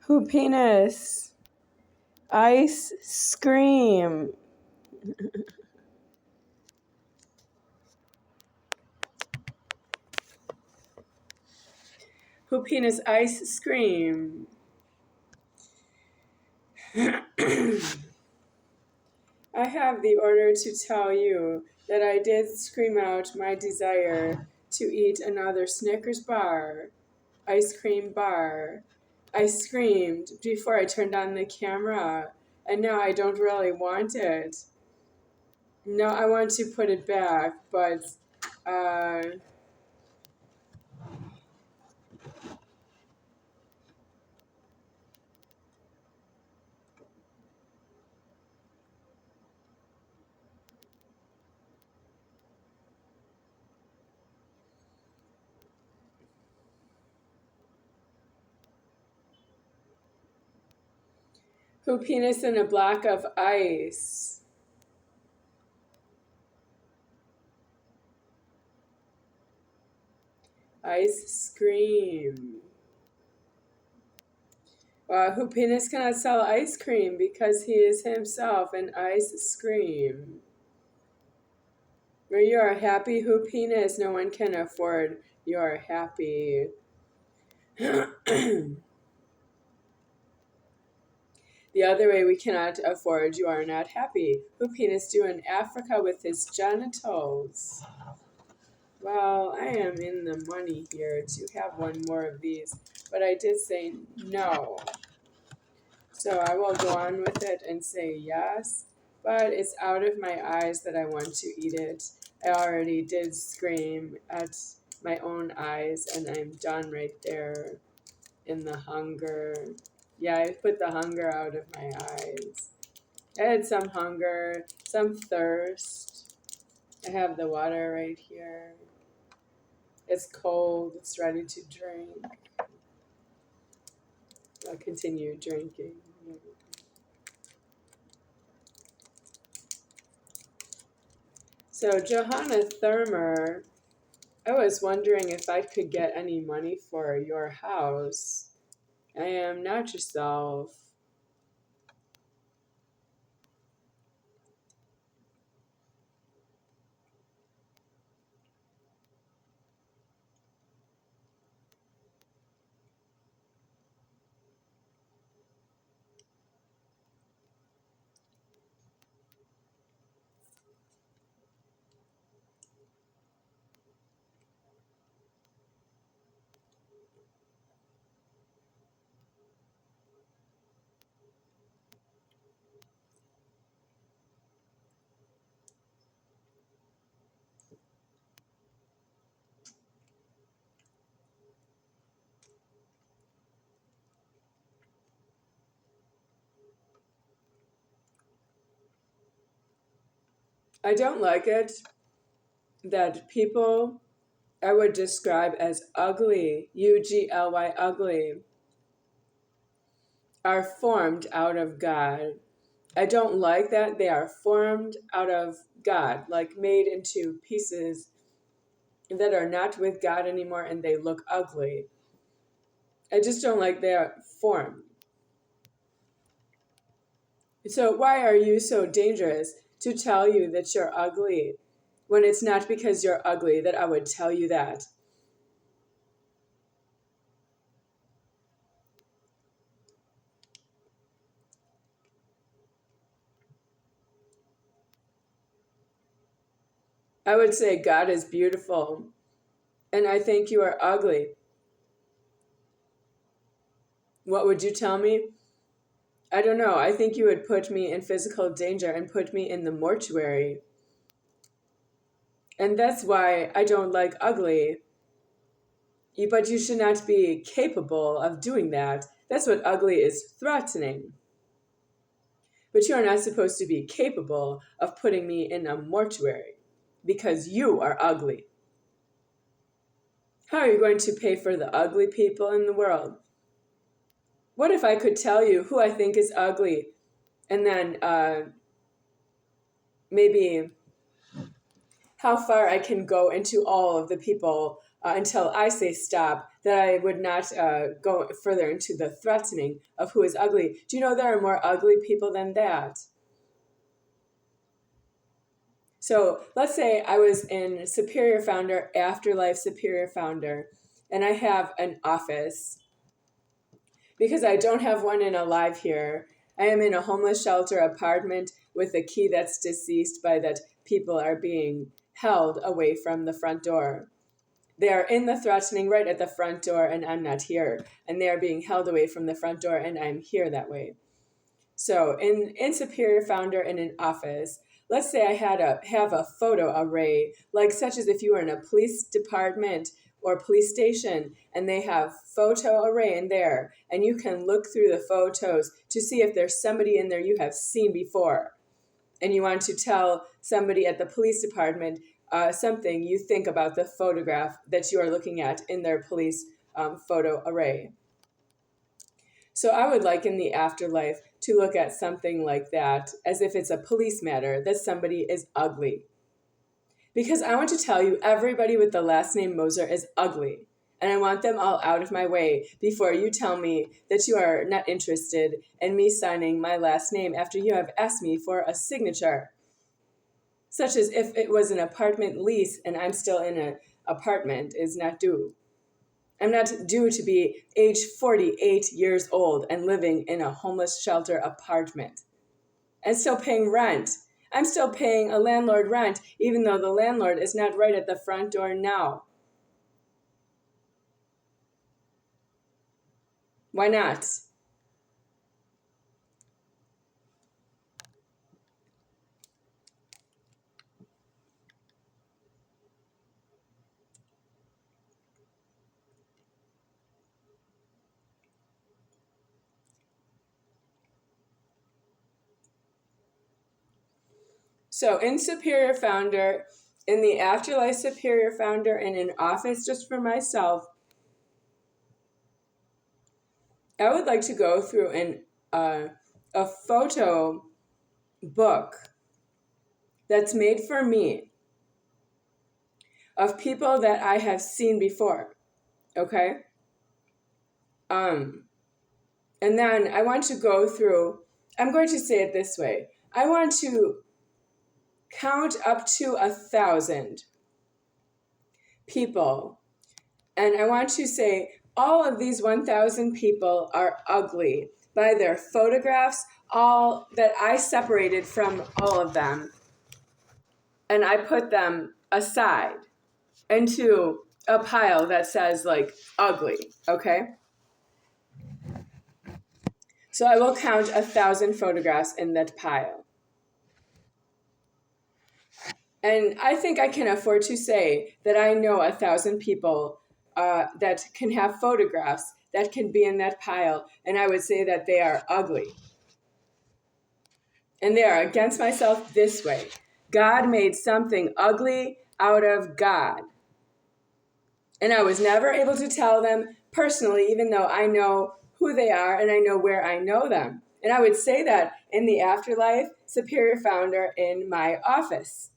Who penis? Ice scream. Who penis ice scream? I have the order to tell you that I did scream out my desire to eat another Snickers bar, ice cream bar. I screamed before I turned on the camera, and now I don't really want it. No, I want to put it back, but who penis in a block of ice? Ice scream. Who penis cannot sell ice cream because he is himself an ice scream. Where you are happy, who penis, no one can afford your happy. The other way we cannot afford you are not happy. Who penis do in Africa with his genitals? Well, I am in the money here to have one more of these, but I did say no. So I will go on with it and say yes, but it's out of my eyes that I want to eat it. I already did scream at my own eyes, and I'm done right there in the hunger. Yeah, I put the hunger out of my eyes. I had some hunger, some thirst. I have the water right here. It's cold, it's ready to drink. I'll continue drinking. So Johanna Thurmer, I was wondering if I could get any money for your house. I am not yourself. I don't like it that people I would describe as ugly, ugly, ugly, are formed out of God. I don't like that they are formed out of God, like made into pieces that are not with God anymore and they look ugly. I just don't like their form. So why are you so dangerous to tell you that you're ugly when it's not because you're ugly that I would tell you that? I would say God is beautiful and I think you are ugly. What would you tell me? I don't know. I think you would put me in physical danger and put me in the mortuary. And that's why I don't like ugly. But you should not be capable of doing that. That's what ugly is threatening. But you are not supposed to be capable of putting me in a mortuary because you are ugly. How are you going to pay for the ugly people in the world? What if I could tell you who I think is ugly and then maybe how far I can go into all of the people until I say stop, that I would not go further into the threatening of who is ugly. Do you know there are more ugly people than that? So let's say I was in Superior Founder, Afterlife Superior Founder, and I have an office. Because I don't have one in Alive here, I am in a homeless shelter apartment with a key that's deceased by that people are being held away from the front door. They are in the threatening right at the front door, and I'm not here. And they are being held away from the front door, and I'm here that way. So in Superior Founder in an office, let's say I have a photo array, like such as if you were in a police department or police station, and they have photo array in there, and you can look through the photos to see if there's somebody in there you have seen before, and you want to tell somebody at the police department something you think about the photograph that you are looking at in their police photo array. So I would like in the afterlife to look at something like that as if it's a police matter that somebody is ugly. Because I want to tell you, everybody with the last name Moser is ugly. And I want them all out of my way before you tell me that you are not interested in me signing my last name after you have asked me for a signature. Such as if it was an apartment lease and I'm still in an apartment is not due. I'm not due to be age 48 years old and living in a homeless shelter apartment and still paying rent. I'm still paying a landlord rent, even though the landlord is not right at the front door now. Why not? So in Superior Founder, in the Afterlife Superior Founder, in an office just for myself, I would like to go through a photo book that's made for me of people that I have seen before, okay? And then I want to go through, I'm going to say it this way. I want to count up to 1,000 people. And I want to say all of these 1,000 people are ugly by their photographs, all that I separated from all of them. And I put them aside into a pile that says like ugly, okay? So I will count 1,000 photographs in that pile. And I think I can afford to say that I know 1,000 people that can have photographs that can be in that pile, and I would say that they are ugly. And they are against myself this way. God made something ugly out of God. And I was never able to tell them personally, even though I know who they are and I know where I know them. And I would say that in the Afterlife Superior Founder in my office.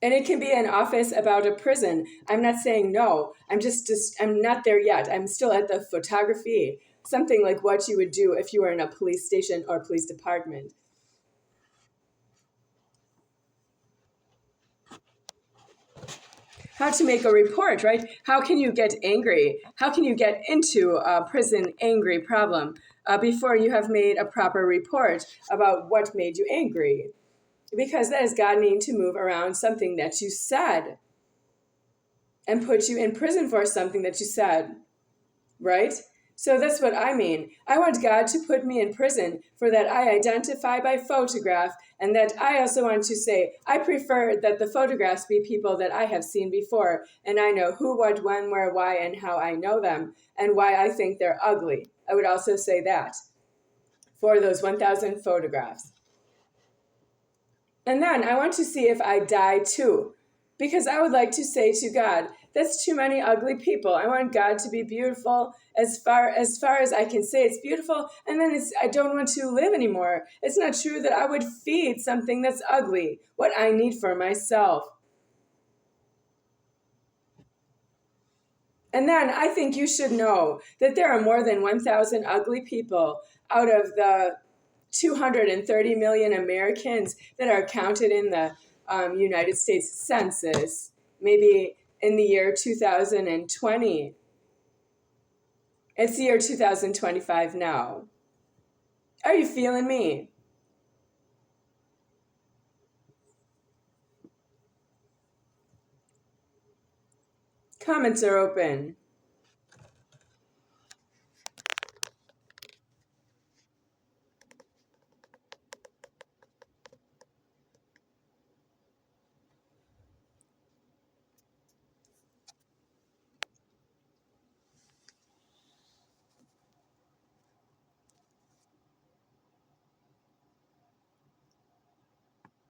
And it can be an office about a prison. I'm not saying no. I'm not there yet. I'm still at the photography. Something like what you would do if you were in a police station or police department. How to make a report, right? How can you get angry? How can you get into a prison angry problem before you have made a proper report about what made you angry? Because that is God needing to move around something that you said and put you in prison for something that you said, right? So that's what I mean. I want God to put me in prison for that I identify by photograph, and that I also want to say, I prefer that the photographs be people that I have seen before, and I know who, what, when, where, why, and how I know them, and why I think they're ugly. I would also say that for those 1,000 photographs. And then I want to see if I die too. Because I would like to say to God, that's too many ugly people. I want God to be beautiful as far as I can say it's beautiful, and then I don't want to live anymore. It's not true that I would feed something that's ugly, what I need for myself. And then I think you should know that there are more than 1,000 ugly people out of the 230 million Americans that are counted in the United States Census, maybe in the year 2020. It's the year 2025 now. Are you feeling me? Comments are open.